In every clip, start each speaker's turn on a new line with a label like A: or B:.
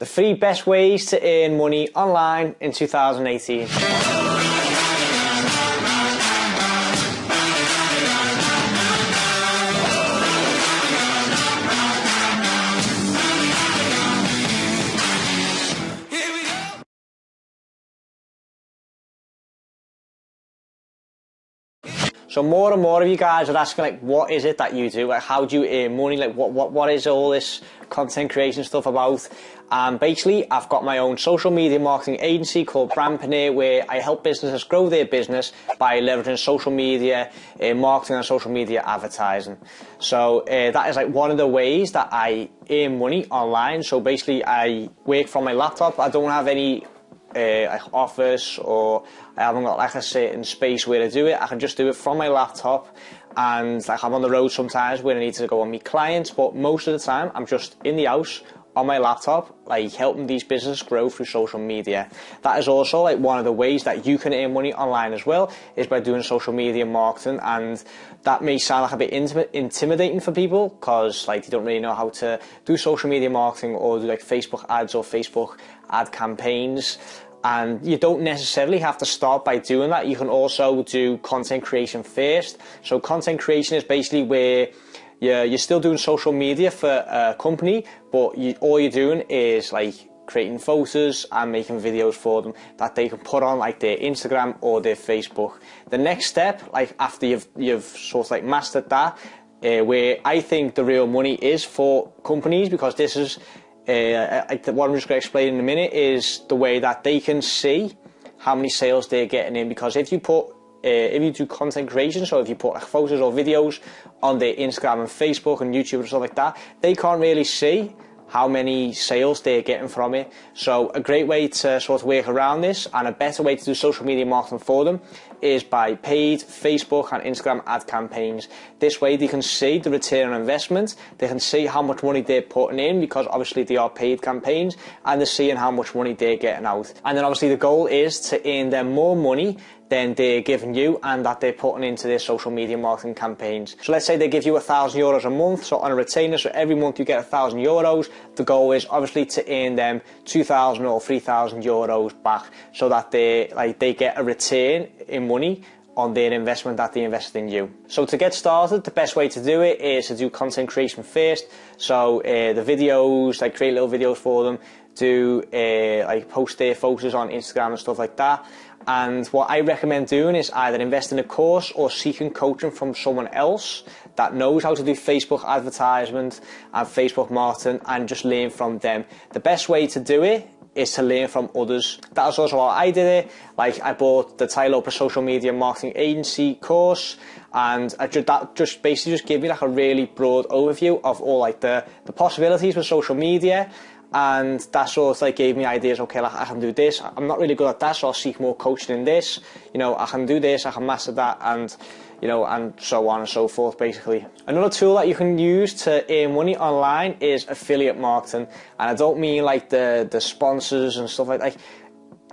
A: The 3 best ways to earn money online in 2018. So more and more of you guys are asking, like, what is it that you do? Like, how do you earn money? Like, what is all this content creation stuff about? Basically, I've got my own social media marketing agency called Brandpreneur, where I help businesses grow their business by leveraging social media, marketing and social media advertising. So that is like one of the ways that I earn money online. So basically, I work from my laptop. I don't have any like office, or I haven't got like a certain space where to do it. I can just do it from my laptop, and like I'm on the road sometimes when I need to go and meet clients, but most of the time I'm just in the house on my laptop, like helping these businesses grow through social media. That is also like one of the ways that you can earn money online as well, is by doing social media marketing. And that may sound like a bit intimidating for people, because like they don't really know how to do social media marketing or do like Facebook ads or Facebook ad campaigns. And you don't necessarily have to start by doing that. You can also do content creation first. So content creation is basically where you're still doing social media for a company, but all you're doing is like creating photos and making videos for them that they can put on like their Instagram or their Facebook. The next step, like after you've sort of like mastered that, where I think the real money is for companies, because this is what I'm just going to explain in a minute, is the way that they can see how many sales they're getting in. Because if you do content creation, so if you put like photos or videos on their Instagram and Facebook and YouTube and stuff like that, they can't really see how many sales they're getting from it. So a great way to sort of work around this, and a better way to do social media marketing for them, is by paid Facebook and Instagram ad campaigns. This way they can see the return on investment, they can see how much money they're putting in, because obviously they are paid campaigns, and they're seeing how much money they're getting out. And then obviously the goal is to earn them more money than they're giving you and that they're putting into their social media marketing campaigns. So let's say they give you €1,000 a month, so on a retainer, so every month you get €1,000. The goal is obviously to earn them €2,000 or €3,000 back, so that they get a return in money on their investment that they invested in you. So to get started, the best way to do it is to do content creation first. So the videos, like create little videos for them, do like post their photos on Instagram and stuff like that. And what I recommend doing is either invest in a course or seeking coaching from someone else that knows how to do Facebook advertisement and Facebook marketing, and just learn from them. The best way to do it is to learn from others. That's also how I did it. Like, I bought the Tyler Oprah Social Media Marketing Agency course, and that just basically just gave me like a really broad overview of all like the possibilities with social media. And that sort of like gave me ideas. Okay, like I can do this. I'm not really good at that, so I'll seek more coaching in this. You know, I can do this, I can master that, and you know, and so on and so forth, basically. Another tool that you can use to earn money online is affiliate marketing. And I don't mean like the sponsors and stuff like that. Like,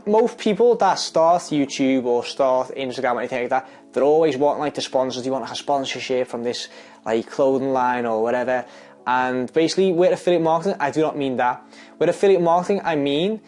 A: most people that start YouTube or start Instagram or anything like that, they're always wanting like the sponsors. They want like a sponsorship from this like clothing line or whatever. And basically with affiliate marketing, I do not mean that. With affiliate marketing, I mean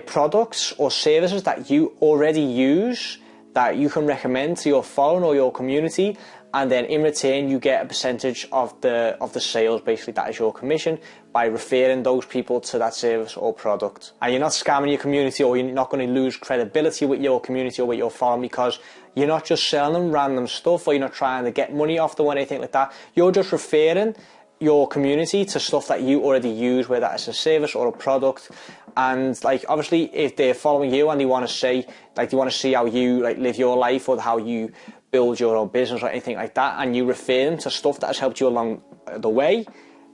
A: products or services that you already use, that you can recommend to your following or your community, and then in return you get a percentage of the sales. Basically, that is your commission by referring those people to that service or product. And you're not scamming your community, or you're not going to lose credibility with your community or with your following, because you're not just selling them random stuff, or you're not trying to get money off them or anything like that. You're just referring your community to stuff that you already use, whether that's a service or a product. And like, obviously, if they're following you and they want to see how you like live your life, or how you build your own business or anything like that, and you refer them to stuff that has helped you along the way,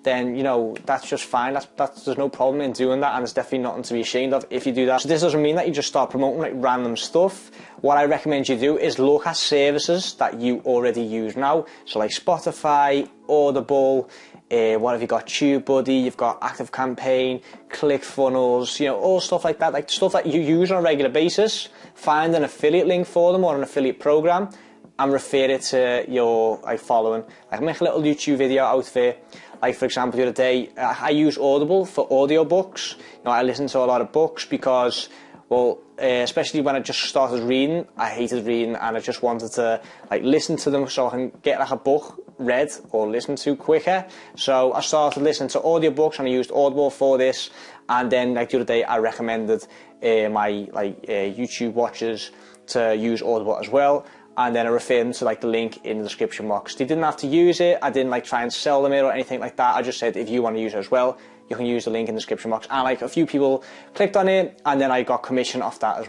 A: then you know that's just fine. There's no problem in doing that, and there's definitely nothing to be ashamed of if you do that. So this doesn't mean that you just start promoting like random stuff. What I recommend you do is look at services that you already use now. So like Spotify, Audible, what have you got? TubeBuddy, you've got ActiveCampaign, ClickFunnels, you know, all stuff like that, like stuff that you use on a regular basis. Find an affiliate link for them or an affiliate program, and refer it to your like following. Like make a little YouTube video out there. Like for example, the other day I use Audible for audiobooks. You know, I listen to a lot of books because, well, especially when I just started reading, I hated reading and I just wanted to like listen to them so I can get like a book read or listened to quicker. So I started listening to audiobooks and I used Audible for this. And then like the other day I recommended my YouTube watchers to use Audible as well. And then I referred them to like the link in the description box. They didn't have to use it. I didn't like try and sell them it or anything like that. I just said if you want to use it as well, you can use the link in the description box. And like a few people clicked on it, and then I got commission off that as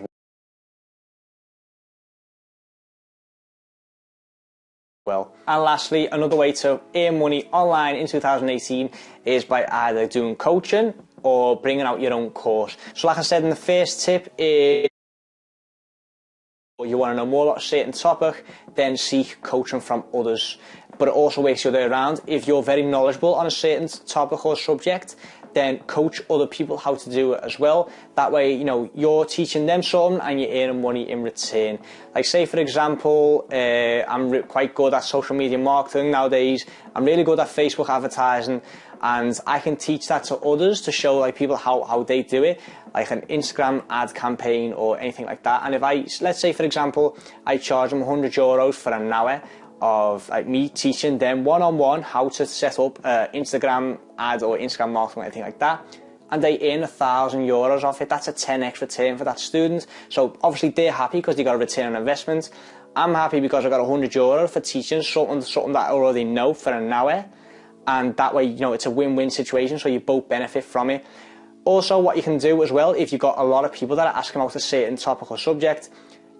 A: well. And lastly, another way to earn money online in 2018 is by either doing coaching or bringing out your own course. So like I said in the first tip, is you want to know more about a certain topic, then seek coaching from others. But it also works the other way around. If you're very knowledgeable on a certain topic or subject, then coach other people how to do it as well. That way, you know, you're teaching them something and you're earning money in return. Like say for example, I'm quite good at social media marketing nowadays. I'm really good at Facebook advertising, and I can teach that to others to show like people how they do it, like an Instagram ad campaign or anything like that. And if let's say for example, I charge them €100 for an hour of like me teaching them one-on-one how to set up Instagram ad or Instagram marketing or anything like that, and they earn €1,000 off it. That's a 10x return for that student. So obviously they're happy because they got a return on investment. I'm happy because I got €100 for teaching something that I already know for an hour, and that way, you know, it's a win-win situation, so you both benefit from it. Also, what you can do as well, if you've got a lot of people that are asking about a certain topic or subject,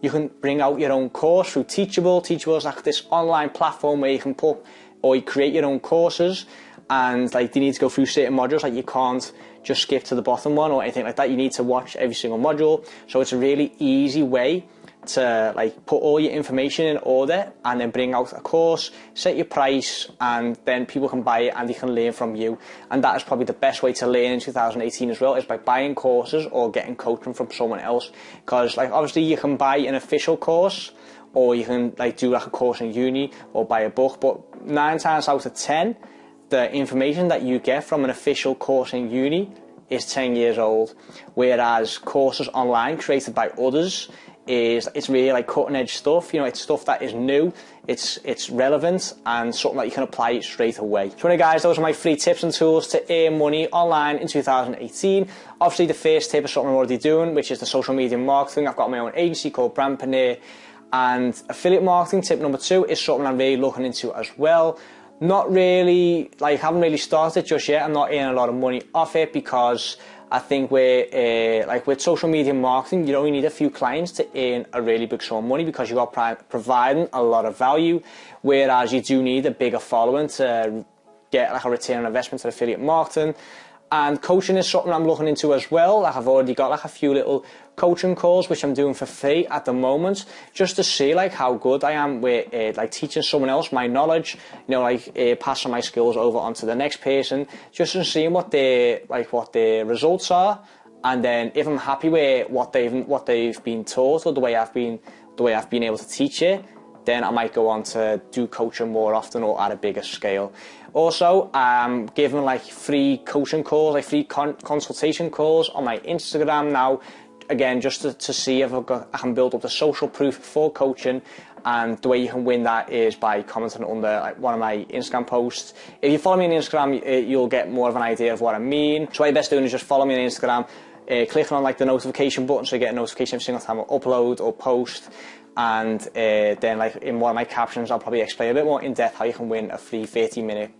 A: you can bring out your own course through Teachable. Teachable is like this online platform where you can put or you create your own courses, and like they need to go through certain modules. Like you can't just skip to the bottom one or anything like that. You need to watch every single module. So it's a really easy way to like put all your information in order and then bring out a course, set your price, and then people can buy it and they can learn from you. And that is probably the best way to learn in 2018 as well, is by buying courses or getting coaching from someone else. Because like obviously you can buy an official course, or you can like do like a course in uni or buy a book, but 9 times out of 10 the information that you get from an official course in uni is 10 years old, whereas courses online created by others it's really like cutting edge stuff. You know, it's stuff that is new, it's relevant, and something that you can apply straight away. So anyway guys, those are my 3 tips and tools to earn money online in 2018. Obviously the first tip is something I'm already doing, which is the social media marketing. I've got my own agency called Brandpreneur, and affiliate marketing, tip number 2, is something I'm really looking into as well. Not really, like haven't really started just yet. I'm not earning a lot of money off it because I think like with social media marketing, you only need a few clients to earn a really big sum of money because you're providing a lot of value, whereas you do need a bigger following to get like a return on investment to affiliate marketing. And coaching is something I'm looking into as well. Like I've already got like a few little coaching calls which I'm doing for free at the moment, just to see like how good I am with like teaching someone else my knowledge, you know, like passing my skills over onto the next person, just to see what their results are, and then if I'm happy with what they've been taught or the way I've been able to teach it, then I might go on to do coaching more often or at a bigger scale. Also, I'm giving like free coaching calls, like free consultation calls on my Instagram now, again, just to see if I can build up the social proof for coaching. And the way you can win that is by commenting under like one of my Instagram posts. If you follow me on Instagram, you'll get more of an idea of what I mean. So what you're best doing is just follow me on Instagram, clicking on like the notification button so you get a notification every single time I upload or post. And then like in one of my captions I'll probably explain a bit more in depth how you can win a free 30 minute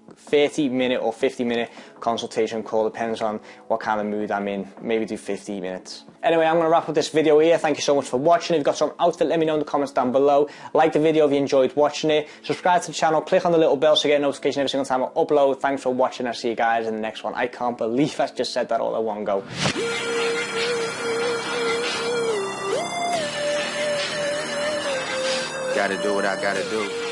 A: or 50-minute consultation call, depends on what kind of mood I'm in. Maybe do 50 minutes. Anyway, I'm going to wrap up this video here. Thank you so much for watching. If you've got something out of it, let me know in the comments down below. Like the video if you enjoyed watching it. Subscribe to the channel, click on the little bell so you get a notification every single time I upload. Thanks for watching. I'll see you guys in the next one. I can't believe I just said that all at one go.
B: Gotta do what I gotta do.